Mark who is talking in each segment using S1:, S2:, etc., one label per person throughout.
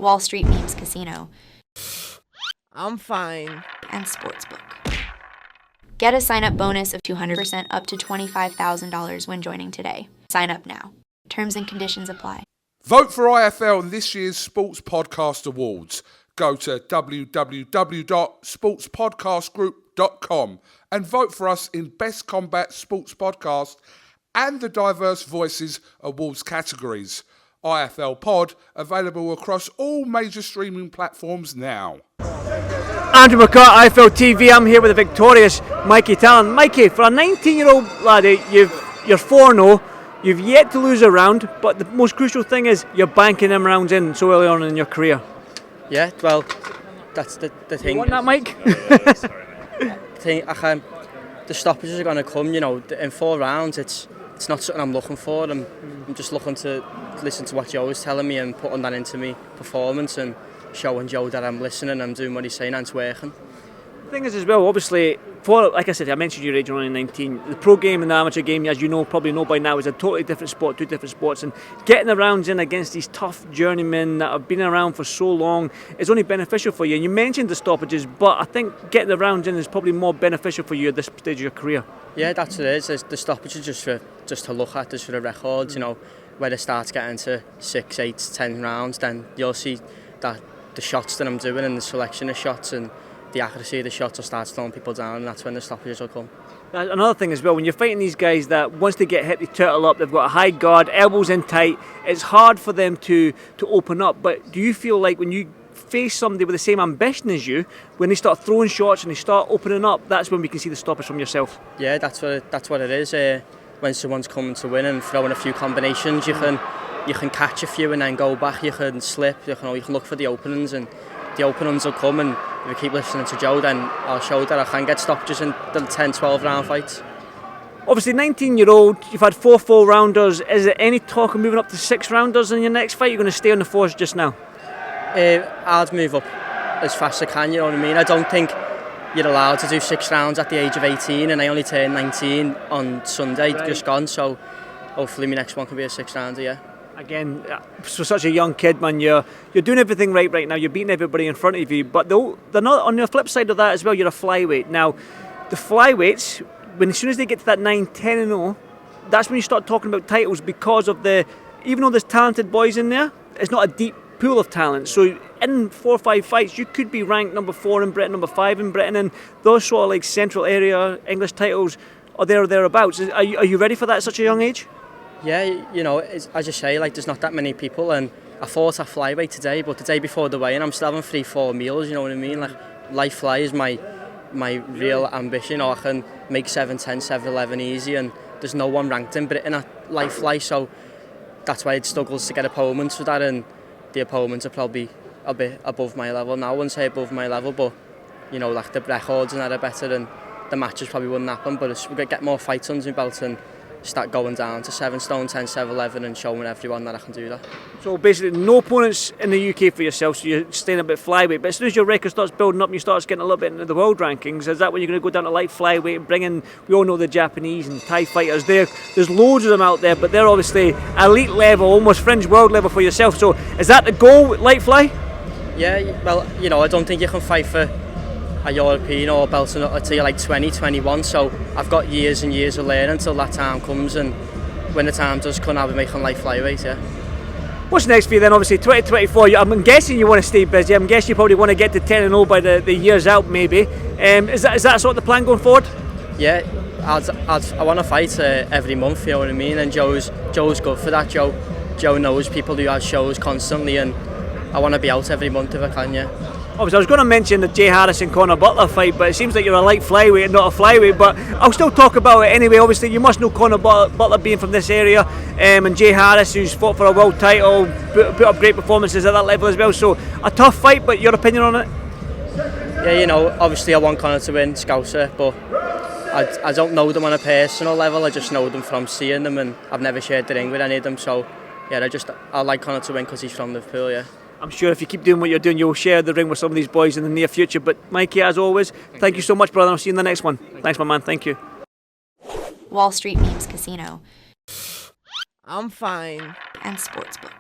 S1: Wall Street Memes Casino,
S2: I'm fine.
S1: and Sportsbook. Get a sign-up bonus of 200% up to $25,000 when joining today. Sign up now. Terms and conditions apply.
S3: Vote for IFL in this year's Sports Podcast Awards. Go to www.sportspodcastgroup.com and vote for us in Best Combat Sports Podcast and the Diverse Voices Awards categories. IFL Pod, available across all major streaming platforms now.
S4: Andrew McCART, IFL TV. I'm here with the victorious Mikie Tallon. Mikie, for a 19-year-old laddie, you're 4-0. You've yet to lose a round, but the most crucial thing is you're banking them rounds in so early on in your career.
S5: Yeah, well, that's the thing.
S4: You want that, Mike?
S5: The stoppages are going to come, in 4 rounds. It's not something I'm looking for. I'm just looking to listen to what Joe is telling me and putting that into me performance and showing Joe that I'm listening, I'm doing what he's saying and it's working.
S4: The thing is as well, obviously, like I said, I mentioned your age, you're only 19. The pro game and the amateur game, as you probably know by now, is a totally different sport, 2 different sports, and getting the rounds in against these tough journeymen that have been around for so long is only beneficial for you. And you mentioned the stoppages, but I think getting the rounds in is probably more beneficial for you at this stage of your career.
S5: Yeah, that's what it is. The stoppages just to look at, just for the records, where it starts getting to 6, 8, 10 rounds, then you'll see that the shots that I'm doing and the selection of shots and the accuracy of the shots will start slowing people down, and that's when the stoppages will come.
S4: Another thing as well, when you're fighting these guys that once they get hit, they turtle up, they've got a high guard, elbows in tight, it's hard for them to open up. But do you feel like when you face somebody with the same ambition as you, when they start throwing shots and they start opening up, that's when we can see the stoppage from yourself? Yeah,
S5: that's what it is. When someone's coming to win and throwing a few combinations, you can catch a few and then go back, you can slip, you can look for the openings, and the openings will come, and if I keep listening to Joe, then I'll show that I can get stoppages in the 10-12 round fights.
S4: Obviously 19-year-old, you've had 4 4-rounders. Is there any talk of moving up to 6-rounders in your next fight? You're going to stay on the force just now?
S5: I'd move up as fast as I can, you know what I mean? I don't think you're allowed to do 6 rounds at the age of 18, and I only turned 19 on Sunday, just gone, so hopefully my next one can be a 6-rounder, yeah.
S4: Again, for such a young kid, man, you're doing everything right now. You're beating everybody in front of you, but they're not. On the flip side of that as well, you're a flyweight. Now, the flyweights, as soon as they get to that 9, 10 and 0, that's when you start talking about titles, because of even though there's talented boys in there, it's not a deep pool of talent. So in 4 or 5 fights, you could be ranked number 4 in Britain, number 5 in Britain, and those sort of like central area English titles are there or thereabouts. Are you ready for that at such a young age?
S5: Yeah, as you say, there's not that many people, and I fought at flyweight today, but the day before the weigh-in, I'm still having 3-4 meals, you know what I mean? Light fly is my real ambition. I can make 7-10, 7-11 easy, and there's no one ranked in Britain at light fly, so that's why it struggles to get opponents for that, and the opponents are probably a bit above my level now. I wouldn't say above my level, but the records and that are better, and the matches probably wouldn't happen, but we're going to get more fights under my belt and start going down to 7 stone, 10, 7-11 and showing everyone that I can do that.
S4: So basically no opponents in the UK for yourself, so you're staying a bit flyweight, but as soon as your record starts building up and you start getting a little bit into the world rankings, is that when you're going to go down to light flyweight and bring in, we all know the Japanese and Thai fighters, there's loads of them out there, but they're obviously elite level, almost fringe world level for yourself, so is that the goal with light fly?
S5: Yeah, well, I don't think you can fight for a European or belting up until you're 20, 21, so I've got years and years of learning until that time comes, and when the time does come, I'll be making light flyweight, yeah.
S4: What's next for you then? Obviously 2024, I'm guessing you want to stay busy. I'm guessing you probably want to get to 10 and 0 by the year's out maybe. Is that sort of the plan going forward?
S5: Yeah, I want to fight every month, you know what I mean, and Joe's good for that. Joe knows people who have shows constantly, and I want to be out every month if I can, yeah.
S4: Obviously, I was going to mention the Jay Harris and Conor Butler fight, but it seems like you're a light flyweight and not a flyweight, but I'll still talk about it anyway. Obviously, you must know Conor Butler being from this area, and Jay Harris, who's fought for a world title, put up great performances at that level as well, so a tough fight, but your opinion on it?
S5: Yeah, obviously I want Conor to win, Scouser, but I don't know them on a personal level, I just know them from seeing them, and I've never shared the ring with any of them, so yeah, I like Conor to win because he's from Liverpool, yeah.
S4: I'm sure if you keep doing what you're doing, you'll share the ring with some of these boys in the near future. But Mikie, as always, thank you so much, brother. I'll see you in the next one. Thanks, my man. Thank you.
S1: Wall Street Memes Casino,
S2: I'm fine.
S1: and Sportsbook.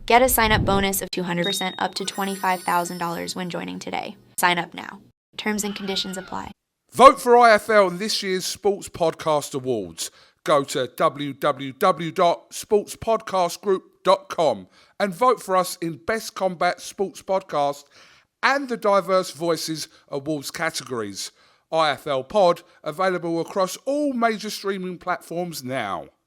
S1: Get a sign-up bonus of 200% up to $25,000 when joining today. Sign up now. Terms and conditions apply.
S3: Vote for IFL in this year's Sports Podcast Awards. Go to www.sportspodcastgroup.com and vote for us in Best Combat Sports Podcast and the Diverse Voices Awards categories. IFL Pod, available across all major streaming platforms now.